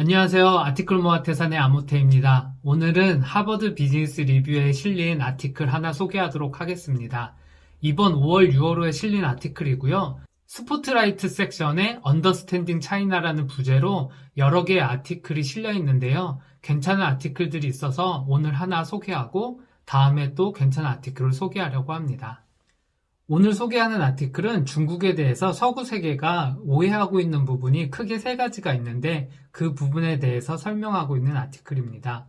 안녕하세요. 아티클 모아태산의 아모테입니다. 오늘은 하버드 비즈니스 리뷰에 실린 아티클 하나 소개하도록 하겠습니다. 이번 5월, 6월호에 실린 아티클이고요. 스포트라이트 섹션에 언더스탠딩 차이나라는 부제로 여러 개의 아티클이 실려 있는데요. 괜찮은 아티클들이 있어서 오늘 하나 소개하고 다음에 또 괜찮은 아티클을 소개하려고 합니다. 오늘 소개하는 아티클은 중국에 대해서 서구 세계가 오해하고 있는 부분이 크게 세 가지가 있는데 그 부분에 대해서 설명하고 있는 아티클입니다.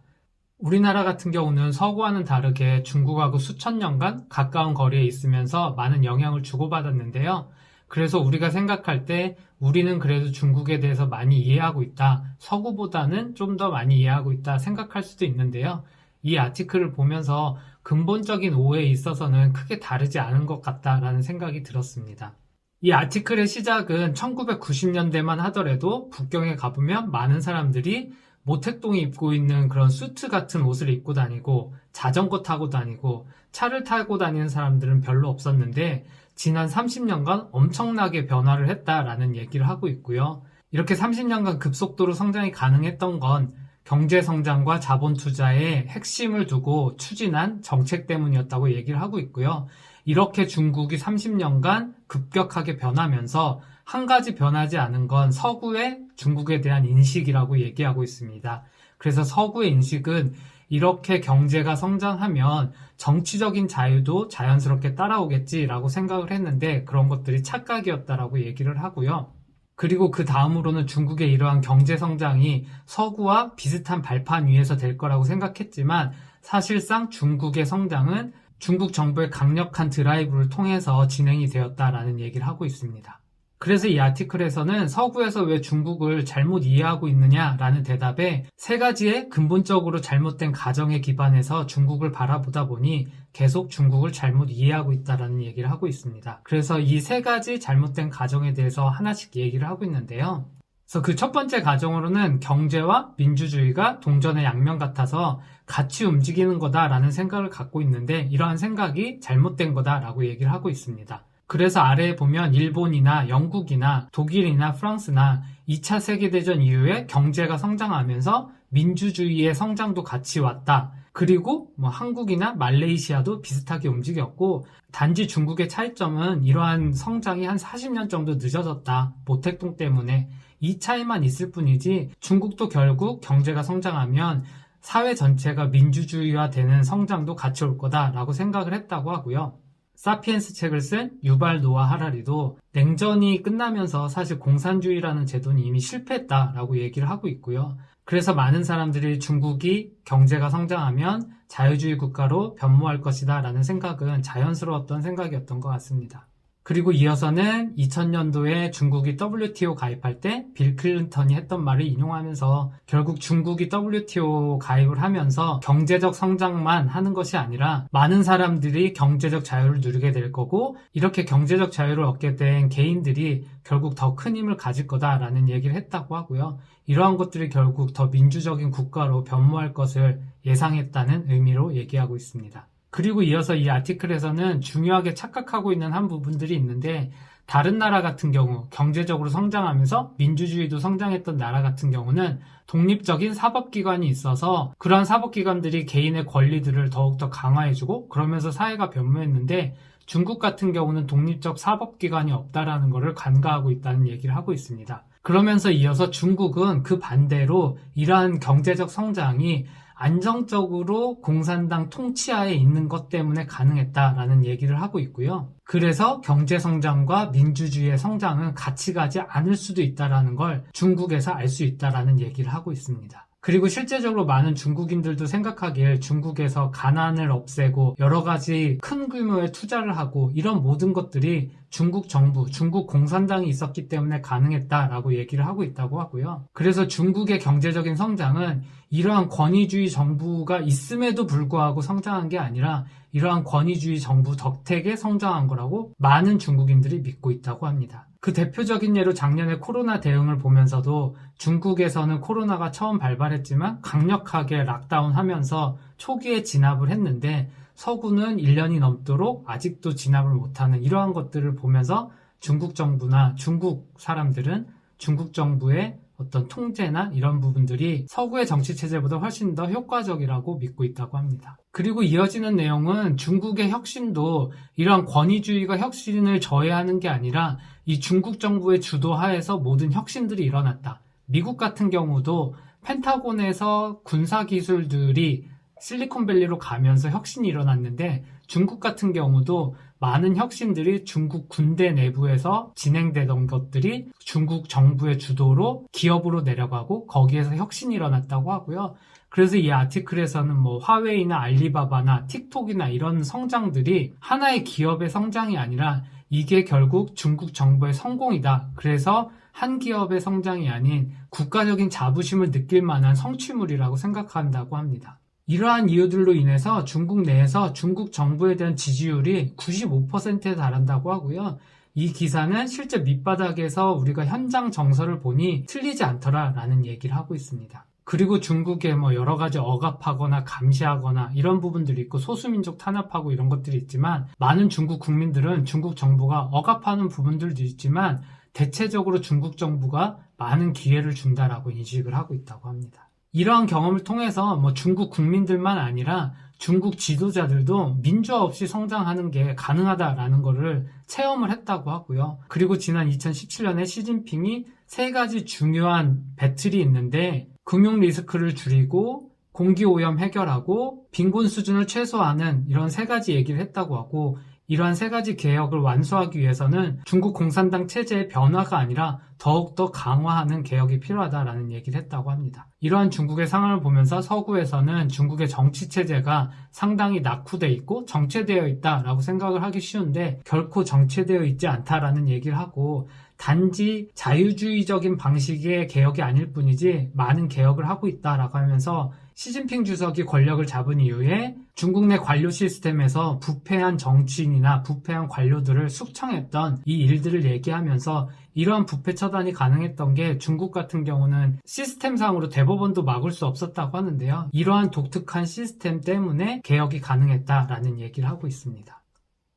우리나라 같은 경우는 서구와는 다르게 중국하고 수천 년간 가까운 거리에 있으면서 많은 영향을 주고받았는데요. 그래서 우리가 생각할 때 우리는 그래도 중국에 대해서 많이 이해하고 있다, 서구보다는 좀 더 많이 이해하고 있다 생각할 수도 있는데요. 이 아티클을 보면서 근본적인 오해에 있어서는 크게 다르지 않은 것 같다라는 생각이 들었습니다. 이 아티클의 시작은 1990년대만 하더라도 북경에 가보면 많은 사람들이 모택동이 입고 있는 그런 수트 같은 옷을 입고 다니고 자전거 타고 다니고 차를 타고 다니는 사람들은 별로 없었는데 지난 30년간 엄청나게 변화를 했다라는 얘기를 하고 있고요. 이렇게 30년간 급속도로 성장이 가능했던 건 경제 성장과 자본 투자의 핵심을 두고 추진한 정책 때문이었다고 얘기를 하고 있고요. 이렇게 중국이 30년간 급격하게 변하면서 한 가지 변하지 않은 건 서구의 중국에 대한 인식이라고 얘기하고 있습니다. 그래서 서구의 인식은 이렇게 경제가 성장하면 정치적인 자유도 자연스럽게 따라오겠지라고 생각을 했는데 그런 것들이 착각이었다라고 얘기를 하고요. 그리고 그 다음으로는 중국의 이러한 경제 성장이 서구와 비슷한 발판 위에서 될 거라고 생각했지만 사실상 중국의 성장은 중국 정부의 강력한 드라이브를 통해서 진행이 되었다라는 얘기를 하고 있습니다. 그래서 이 아티클에서는 서구에서 왜 중국을 잘못 이해하고 있느냐라는 대답에 세 가지의 근본적으로 잘못된 가정에 기반해서 중국을 바라보다 보니 계속 중국을 잘못 이해하고 있다라는 얘기를 하고 있습니다. 그래서 이 세 가지 잘못된 가정에 대해서 하나씩 얘기를 하고 있는데요. 그래서 그 첫 번째 가정으로는 경제와 민주주의가 동전의 양면 같아서 같이 움직이는 거다라는 생각을 갖고 있는데 이러한 생각이 잘못된 거다라고 얘기를 하고 있습니다. 그래서 아래에 보면 일본이나 영국이나 독일이나 프랑스나 2차 세계대전 이후에 경제가 성장하면서 민주주의의 성장도 같이 왔다. 그리고 한국이나 말레이시아도 비슷하게 움직였고 단지 중국의 차이점은 이러한 성장이 한 40년 정도 늦어졌다. 모택동 때문에 이 차이만 있을 뿐이지 중국도 결국 경제가 성장하면 사회 전체가 민주주의화 되는 성장도 같이 올 거다라고 생각을 했다고 하고요. 사피엔스 책을 쓴 유발 노아 하라리도 냉전이 끝나면서 사실 공산주의라는 제도는 이미 실패했다라고 얘기를 하고 있고요. 그래서 많은 사람들이 중국이 경제가 성장하면 자유주의 국가로 변모할 것이다 라는 생각은 자연스러웠던 생각이었던 것 같습니다. 그리고 이어서는 2000년도에 중국이 WTO 가입할 때 빌 클린턴이 했던 말을 인용하면서 결국 중국이 WTO 가입을 하면서 경제적 성장만 하는 것이 아니라 많은 사람들이 경제적 자유를 누리게 될 거고 이렇게 경제적 자유를 얻게 된 개인들이 결국 더 큰 힘을 가질 거다라는 얘기를 했다고 하고요. 이러한 것들이 결국 더 민주적인 국가로 변모할 것을 예상했다는 의미로 얘기하고 있습니다. 그리고 이어서 이 아티클에서는 중요하게 착각하고 있는 한 부분들이 있는데 다른 나라 같은 경우 경제적으로 성장하면서 민주주의도 성장했던 나라 같은 경우는 독립적인 사법기관이 있어서 그러한 사법기관들이 개인의 권리들을 더욱더 강화해주고 그러면서 사회가 변모했는데 중국 같은 경우는 독립적 사법기관이 없다라는 것을 간과하고 있다는 얘기를 하고 있습니다. 그러면서 이어서 중국은 그 반대로 이러한 경제적 성장이 안정적으로 공산당 통치하에 있는 것 때문에 가능했다라는 얘기를 하고 있고요. 그래서 경제 성장과 민주주의의 성장은 같이 가지 않을 수도 있다라는 걸 중국에서 알 수 있다라는 얘기를 하고 있습니다. 그리고 실제적으로 많은 중국인들도 생각하길 중국에서 가난을 없애고 여러 가지 큰 규모의 투자를 하고 이런 모든 것들이 중국 정부, 중국 공산당이 있었기 때문에 가능했다라고 얘기를 하고 있다고 하고요. 그래서 중국의 경제적인 성장은 이러한 권위주의 정부가 있음에도 불구하고 성장한 게 아니라 이러한 권위주의 정부 덕택에 성장한 거라고 많은 중국인들이 믿고 있다고 합니다. 그 대표적인 예로 작년에 코로나 대응을 보면서도 중국에서는 코로나가 처음 발발했지만 강력하게 락다운하면서 초기에 진압을 했는데 서구는 1년이 넘도록 아직도 진압을 못하는 이러한 것들을 보면서 중국 정부나 중국 사람들은 중국 정부의 어떤 통제나 이런 부분들이 서구의 정치체제보다 훨씬 더 효과적이라고 믿고 있다고 합니다. 그리고 이어지는 내용은 중국의 혁신도 이러한 권위주의가 혁신을 저해하는 게 아니라 이 중국 정부의 주도하에서 모든 혁신들이 일어났다. 미국 같은 경우도 펜타곤에서 군사기술들이 실리콘밸리로 가면서 혁신이 일어났는데 중국 같은 경우도 많은 혁신들이 중국 군대 내부에서 진행되던 것들이 중국 정부의 주도로 기업으로 내려가고 거기에서 혁신이 일어났다고 하고요. 그래서 이 아티클에서는 화웨이나 알리바바나 틱톡이나 이런 성장들이 하나의 기업의 성장이 아니라 이게 결국 중국 정부의 성공이다. 그래서 한 기업의 성장이 아닌 국가적인 자부심을 느낄 만한 성취물이라고 생각한다고 합니다. 이러한 이유들로 인해서 중국 내에서 중국 정부에 대한 지지율이 95%에 달한다고 하고요. 이 기사는 실제 밑바닥에서 우리가 현장 정서를 보니 틀리지 않더라라는 얘기를 하고 있습니다. 그리고 중국에 여러 가지 억압하거나 감시하거나 이런 부분들이 있고 소수민족 탄압하고 이런 것들이 있지만 많은 중국 국민들은 중국 정부가 억압하는 부분들도 있지만 대체적으로 중국 정부가 많은 기회를 준다라고 인식을 하고 있다고 합니다. 이러한 경험을 통해서 중국 국민들만 아니라 중국 지도자들도 민주화 없이 성장하는 게 가능하다라는 거를 체험을 했다고 하고요. 그리고 지난 2017년에 시진핑이 3가지 중요한 배틀이 있는데 금융 리스크를 줄이고 공기오염 해결하고 빈곤 수준을 최소화하는 이런 3가지 얘기를 했다고 하고 이러한 3가지 개혁을 완수하기 위해서는 중국 공산당 체제의 변화가 아니라 더욱더 강화하는 개혁이 필요하다라는 얘기를 했다고 합니다. 이러한 중국의 상황을 보면서 서구에서는 중국의 정치체제가 상당히 낙후되어 있고 정체되어 있다라고 생각을 하기 쉬운데 결코 정체되어 있지 않다라는 얘기를 하고 단지 자유주의적인 방식의 개혁이 아닐 뿐이지 많은 개혁을 하고 있다라고 하면서 시진핑 주석이 권력을 잡은 이후에 중국 내 관료 시스템에서 부패한 정치인이나 부패한 관료들을 숙청했던 이 일들을 얘기하면서 이러한 부패 처단이 가능했던 게 중국 같은 경우는 시스템상으로 대법원도 막을 수 없었다고 하는데요. 이러한 독특한 시스템 때문에 개혁이 가능했다라는 얘기를 하고 있습니다.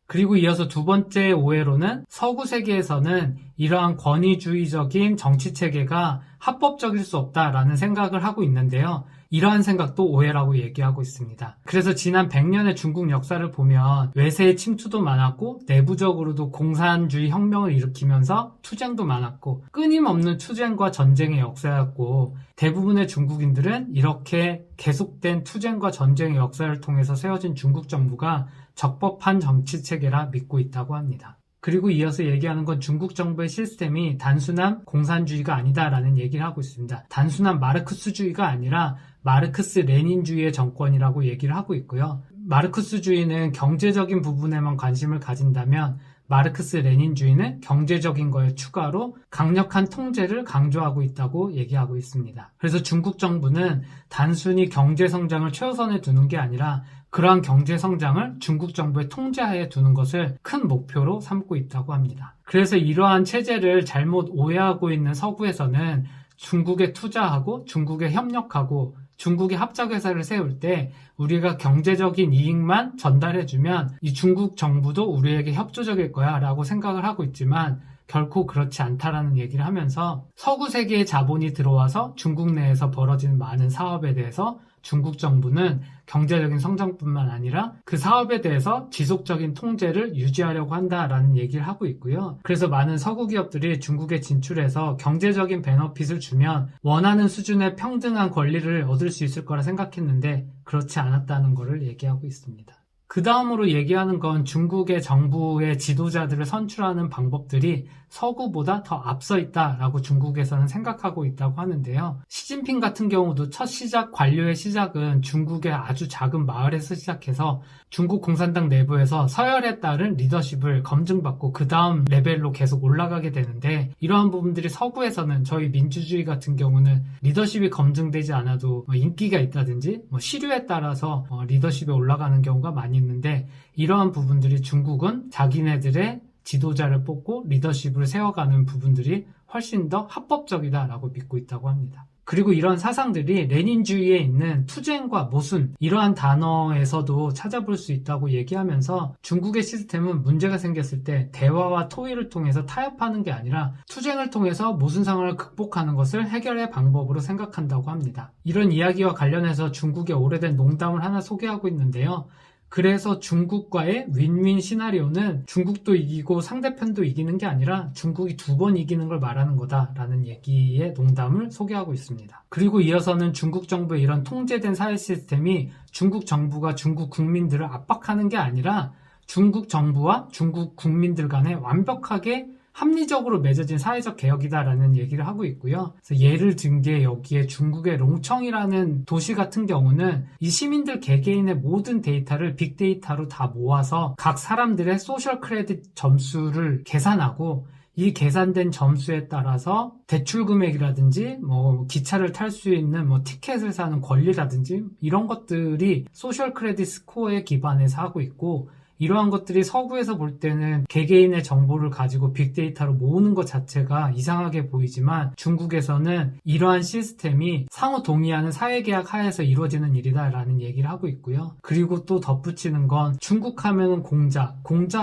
그리고 이어서 2번째 오해로는 서구 세계에서는 이러한 권위주의적인 정치체계가 합법적일 수 없다라는 생각을 하고 있는데요. 이러한 생각도 오해라고 얘기하고 있습니다. 그래서 지난 100년의 중국 역사를 보면 외세의 침투도 많았고 내부적으로도 공산주의 혁명을 일으키면서 투쟁도 많았고 끊임없는 투쟁과 전쟁의 역사였고 대부분의 중국인들은 이렇게 계속된 투쟁과 전쟁의 역사를 통해서 세워진 중국 정부가 적법한 정치체계라 믿고 있다고 합니다. 그리고 이어서 얘기하는 건 중국 정부의 시스템이 단순한 공산주의가 아니다라는 얘기를 하고 있습니다. 단순한 마르크스주의가 아니라 마르크스 레닌주의의 정권이라고 얘기를 하고 있고요. 마르크스주의는 경제적인 부분에만 관심을 가진다면 마르크스 레닌주의는 경제적인 거에 추가로 강력한 통제를 강조하고 있다고 얘기하고 있습니다. 그래서 중국 정부는 단순히 경제 성장을 최우선에 두는 게 아니라 그러한 경제 성장을 중국 정부의 통제하에 두는 것을 큰 목표로 삼고 있다고 합니다. 그래서 이러한 체제를 잘못 오해하고 있는 서구에서는 중국에 투자하고 중국에 협력하고 중국의 합작회사를 세울 때 우리가 경제적인 이익만 전달해주면 이 중국 정부도 우리에게 협조적일 거야 라고 생각을 하고 있지만 결코 그렇지 않다라는 얘기를 하면서 서구 세계의 자본이 들어와서 중국 내에서 벌어지는 많은 사업에 대해서 중국 정부는 경제적인 성장뿐만 아니라 그 사업에 대해서 지속적인 통제를 유지하려고 한다라는 얘기를 하고 있고요. 그래서 많은 서구 기업들이 중국에 진출해서 경제적인 베너핏을 주면 원하는 수준의 평등한 권리를 얻을 수 있을 거라 생각했는데 그렇지 않았다는 것을 얘기하고 있습니다. 그 다음으로 얘기하는 건 중국의 정부의 지도자들을 선출하는 방법들이 서구보다 더 앞서 있다라고 중국에서는 생각하고 있다고 하는데요. 시진핑 같은 경우도 첫 시작, 관료의 시작은 중국의 아주 작은 마을에서 시작해서 중국 공산당 내부에서 서열에 따른 리더십을 검증받고 그 다음 레벨로 계속 올라가게 되는데 이러한 부분들이 서구에서는 저희 민주주의 같은 경우는 리더십이 검증되지 않아도 인기가 있다든지 시류에 따라서 리더십에 올라가는 경우가 많이 있는데 이러한 부분들이 중국은 자기네들의 지도자를 뽑고 리더십을 세워가는 부분들이 훨씬 더 합법적이다라고 믿고 있다고 합니다. 그리고 이런 사상들이 레닌주의에 있는 투쟁과 모순 이러한 단어에서도 찾아볼 수 있다고 얘기하면서 중국의 시스템은 문제가 생겼을 때 대화와 토의를 통해서 타협하는 게 아니라 투쟁을 통해서 모순 상황을 극복하는 것을 해결의 방법으로 생각한다고 합니다. 이런 이야기와 관련해서 중국의 오래된 농담을 하나 소개하고 있는데요. 그래서 중국과의 윈윈 시나리오는 중국도 이기고 상대편도 이기는 게 아니라 중국이 2번 이기는 걸 말하는 거다라는 얘기의 농담을 소개하고 있습니다. 그리고 이어서는 중국 정부의 이런 통제된 사회 시스템이 중국 정부가 중국 국민들을 압박하는 게 아니라 중국 정부와 중국 국민들 간에 완벽하게 합리적으로 맺어진 사회적 개혁이다라는 얘기를 하고 있고요. 그래서 예를 든 게 여기에 중국의 롱청이라는 도시 같은 경우는 이 시민들 개개인의 모든 데이터를 빅데이터로 다 모아서 각 사람들의 소셜 크레딧 점수를 계산하고 이 계산된 점수에 따라서 대출 금액이라든지 기차를 탈 수 있는 티켓을 사는 권리라든지 이런 것들이 소셜 크레딧 스코어에 기반해서 하고 있고 이러한 것들이 서구에서 볼 때는 개개인의 정보를 가지고 빅데이터로 모으는 것 자체가 이상하게 보이지만 중국에서는 이러한 시스템이 상호 동의하는 사회계약 하에서 이루어지는 일이다라는 얘기를 하고 있고요. 그리고 또 덧붙이는 건 중국 하면은 공자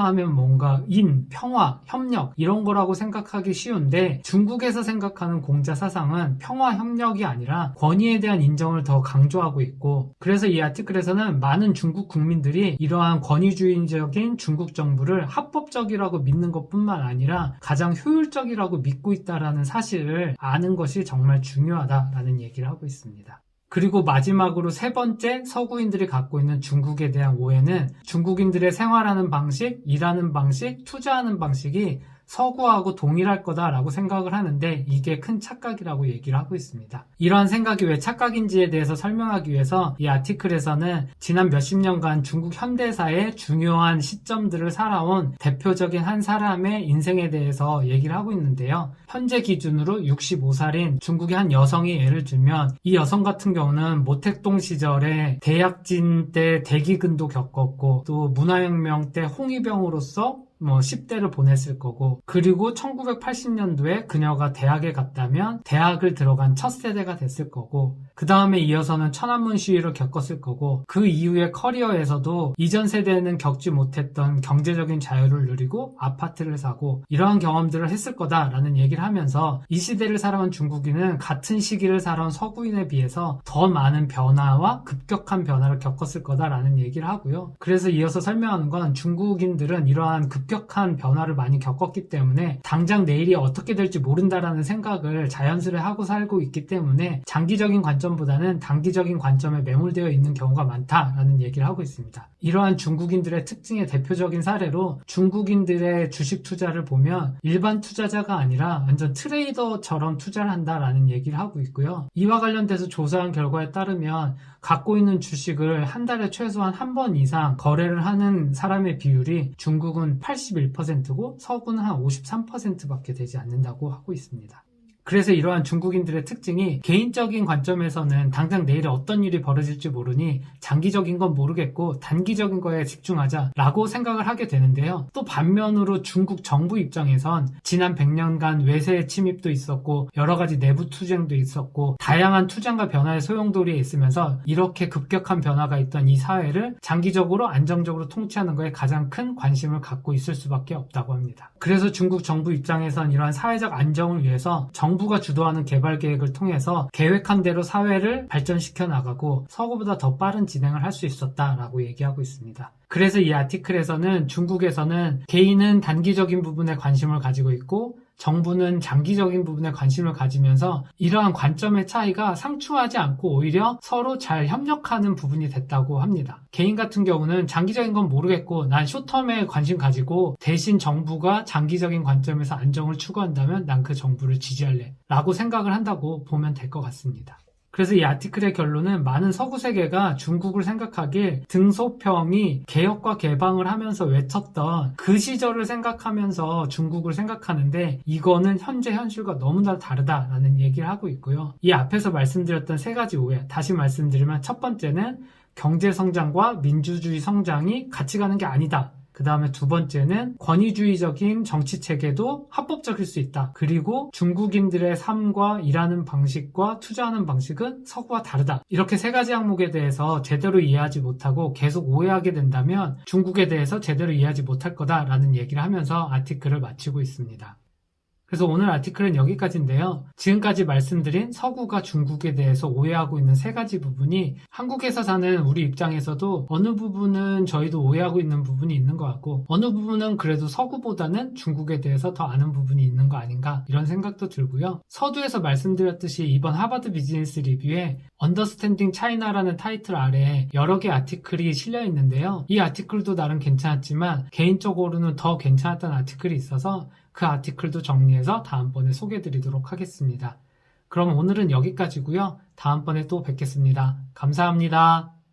하면 뭔가 평화, 협력 이런 거라고 생각하기 쉬운데 중국에서 생각하는 공자 사상은 평화, 협력이 아니라 권위에 대한 인정을 더 강조하고 있고 그래서 이 아티클에서는 많은 중국 국민들이 이러한 권위주의 적인 중국 정부를 합법적이라고 믿는 것뿐만 아니라 가장 효율적이라고 믿고 있다라는 사실을 아는 것이 정말 중요하다라는 얘기를 하고 있습니다. 그리고 마지막으로 3번째 서구인들이 갖고 있는 중국에 대한 오해는 중국인들의 생활하는 방식, 일하는 방식, 투자하는 방식이 서구하고 동일할 거다라고 생각을 하는데 이게 큰 착각이라고 얘기를 하고 있습니다. 이러한 생각이 왜 착각인지에 대해서 설명하기 위해서 이 아티클에서는 지난 몇십 년간 중국 현대사의 중요한 시점들을 살아온 대표적인 한 사람의 인생에 대해서 얘기를 하고 있는데요. 현재 기준으로 65살인 중국의 한 여성이 예를 들면 이 여성 같은 경우는 모택동 시절에 대약진 때 대기근도 겪었고 또 문화혁명 때 홍위병으로서 10대를 보냈을 거고 그리고 1980년도에 그녀가 대학에 갔다면 대학을 들어간 첫 세대가 됐을 거고 그 다음에 이어서는 천안문 시위를 겪었을 거고 그 이후의 커리어에서도 이전 세대는 겪지 못했던 경제적인 자유를 누리고 아파트를 사고 이러한 경험들을 했을 거다라는 얘기를 하면서 이 시대를 살아온 중국인은 같은 시기를 살아온 서구인에 비해서 더 많은 변화와 급격한 변화를 겪었을 거다라는 얘기를 하고요. 그래서 이어서 설명하는 건 중국인들은 이러한 급격한 변화를 많이 겪었기 때문에 당장 내일이 어떻게 될지 모른다라는 생각을 자연스레 하고 살고 있기 때문에 장기적인 관점보다는 단기적인 관점에 매몰되어 있는 경우가 많다라는 얘기를 하고 있습니다. 이러한 중국인들의 특징의 대표적인 사례로 중국인들의 주식 투자를 보면 일반 투자자가 아니라 완전 트레이더처럼 투자를 한다라는 얘기를 하고 있고요. 이와 관련돼서 조사한 결과에 따르면 갖고 있는 주식을 한 달에 최소한 한 번 이상 거래를 하는 사람의 비율이 중국은 81%고 서구는 한 53%밖에 되지 않는다고 하고 있습니다. 그래서 이러한 중국인들의 특징이 개인적인 관점에서는 당장 내일에 어떤 일이 벌어질지 모르니 장기적인 건 모르겠고 단기적인 거에 집중하자라고 생각을 하게 되는데요. 또 반면으로 중국 정부 입장에선 지난 100년간 외세의 침입도 있었고 여러 가지 내부 투쟁도 있었고 다양한 투쟁과 변화의 소용돌이에 있으면서 이렇게 급격한 변화가 있던 이 사회를 장기적으로 안정적으로 통치하는 거에 가장 큰 관심을 갖고 있을 수밖에 없다고 합니다. 그래서 중국 정부 입장에선 이러한 사회적 안정을 위해서 정부가 주도하는 개발 계획을 통해서 계획한 대로 사회를 발전시켜 나가고 서구보다 더 빠른 진행을 할 수 있었다라고 얘기하고 있습니다. 그래서 이 아티클에서는 중국에서는 개인은 단기적인 부분에 관심을 가지고 있고 정부는 장기적인 부분에 관심을 가지면서 이러한 관점의 차이가 상충하지 않고 오히려 서로 잘 협력하는 부분이 됐다고 합니다. 개인 같은 경우는 장기적인 건 모르겠고 난 숏텀에 관심 가지고 대신 정부가 장기적인 관점에서 안정을 추구한다면 난 그 정부를 지지할래 라고 생각을 한다고 보면 될 것 같습니다. 그래서 이 아티클의 결론은 많은 서구 세계가 중국을 생각하길 등소평이 개혁과 개방을 하면서 외쳤던 그 시절을 생각하면서 중국을 생각하는데 이거는 현재 현실과 너무나 다르다라는 얘기를 하고 있고요. 이 앞에서 말씀드렸던 3가지 오해, 다시 말씀드리면 첫 번째는 경제 성장과 민주주의 성장이 같이 가는 게 아니다. 그 다음에 두 번째는 권위주의적인 정치 체계도 합법적일 수 있다. 그리고 중국인들의 삶과 일하는 방식과 투자하는 방식은 서구와 다르다. 이렇게 세 가지 항목에 대해서 제대로 이해하지 못하고 계속 오해하게 된다면 중국에 대해서 제대로 이해하지 못할 거다라는 얘기를 하면서 아티클을 마치고 있습니다. 그래서 오늘 아티클은 여기까지인데요. 지금까지 말씀드린 서구가 중국에 대해서 오해하고 있는 세 가지 부분이 한국에서 사는 우리 입장에서도 어느 부분은 저희도 오해하고 있는 부분이 있는 것 같고 어느 부분은 그래도 서구보다는 중국에 대해서 더 아는 부분이 있는 거 아닌가 이런 생각도 들고요. 서두에서 말씀드렸듯이 이번 하버드 비즈니스 리뷰에 Understanding China라는 타이틀 아래에 여러 개 아티클이 실려 있는데요. 이 아티클도 나름 괜찮았지만 개인적으로는 더 괜찮았던 아티클이 있어서 그 아티클도 정리해서 다음번에 소개해드리도록 하겠습니다. 그럼 오늘은 여기까지고요. 다음번에 또 뵙겠습니다. 감사합니다.